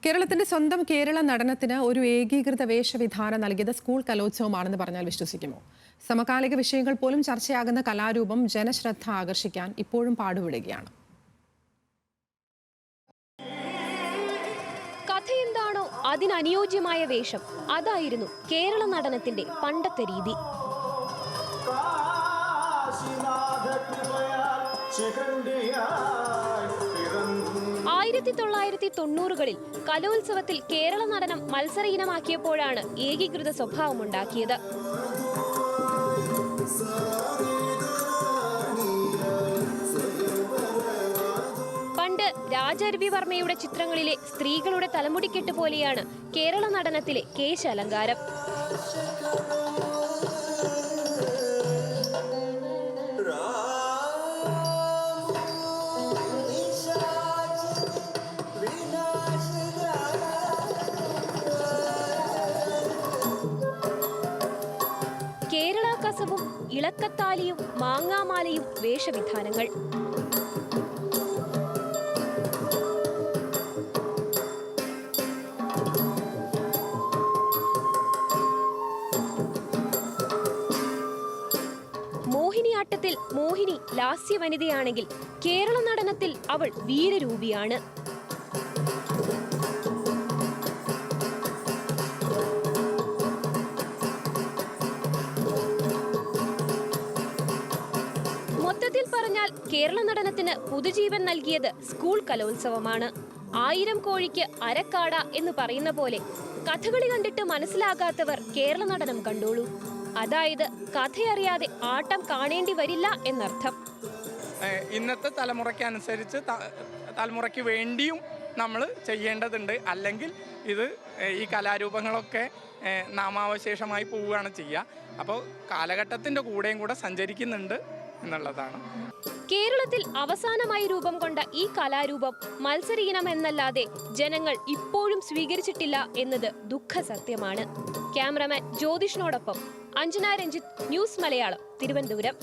കേരളത്തിന്റെ സ്വന്തം കേരള നടനത്തിന് ഒരു ഏകീകൃത വേഷവിധാനം നൽകിയത് സ്കൂൾ കലോത്സവമാണെന്ന് പറഞ്ഞാൽ വിശ്വസിക്കുമോ? സമകാലിക വിഷയങ്ങൾ പോലും ചർച്ചയാകുന്ന കലാരൂപം ജനശ്രദ്ധ ആകർഷിക്കാൻ ഇപ്പോഴും പാടുപെടുകയാണ്. കഥയെന്താണോ അതിനനുയോജ്യമായ വേഷം, അതായിരുന്നു കേരള നടനത്തിന്റെ പണ്ടത്തെ രീതി. 1990കളിൽ കലോത്സവത്തിൽ കേരള നടനം മത്സര ഇനമാക്കിയപ്പോഴാണ് ഏകീകൃത സ്വഭാവമുണ്ടാക്കിയത്. പണ്ട് രാജരവിവർമ്മയുടെ ചിത്രങ്ങളിലെ സ്ത്രീകളുടെ തലമുടിക്കെട്ട് പോലെയാണ് കേരള നടനത്തിലെ കേശാലങ്കാരം. കേരള കസവും ഇളക്കത്താലിയും മാങ്ങാമാലയും വേഷവിധാനങ്ങൾ. മോഹിനിയാട്ടത്തിൽ മോഹിനി ലാസ്യവനിതയാണെങ്കിൽ കേരള നടനത്തിൽ അവൾ വീരരൂപിയാണ്. മൊത്തത്തിൽ പറഞ്ഞാൽ കേരള നടനത്തിന് പുതുജീവൻ നൽകിയത് സ്കൂൾ കലോത്സവമാണ്. 1000 കോഴിക്ക് അരക്കാട എന്ന് പറയുന്ന പോലെ കഥകളി കണ്ടിട്ട് മനസ്സിലാകാത്തവർ കേരള നടനം കണ്ടോളൂ. അതായത് കഥയറിയാതെ ആട്ടം കാണേണ്ടി വരില്ല എന്നർത്ഥം. ഇന്നത്തെ തലമുറയ്ക്കനുസരിച്ച് തലമുറയ്ക്ക് വേണ്ടിയും നമ്മൾ ചെയ്യേണ്ടതുണ്ട്. അല്ലെങ്കിൽ ഇത് ഈ കലാരൂപങ്ങളൊക്കെ നാമാവശേഷമായി പോവുകയാണ് ചെയ്യുക. അപ്പോൾ കാലഘട്ടത്തിൻ്റെ കൂടെയും കൂടെ സഞ്ചരിക്കുന്നുണ്ട് എന്നുള്ളതാണ്. കേരളത്തിൽ അവസാനമായി രൂപം കൊണ്ട ഈ കലാരൂപം മത്സര ഇനം എന്നല്ലാതെ ജനങ്ങൾ ഇപ്പോഴും സ്വീകരിച്ചിട്ടില്ല എന്നത് ദുഃഖസത്യമാണ്. ക്യാമറമാൻ ജ്യോതിഷിനോടൊപ്പം അഞ്ജന രഞ്ജിത്ത്, ന്യൂസ് മലയാളം, തിരുവനന്തപുരം.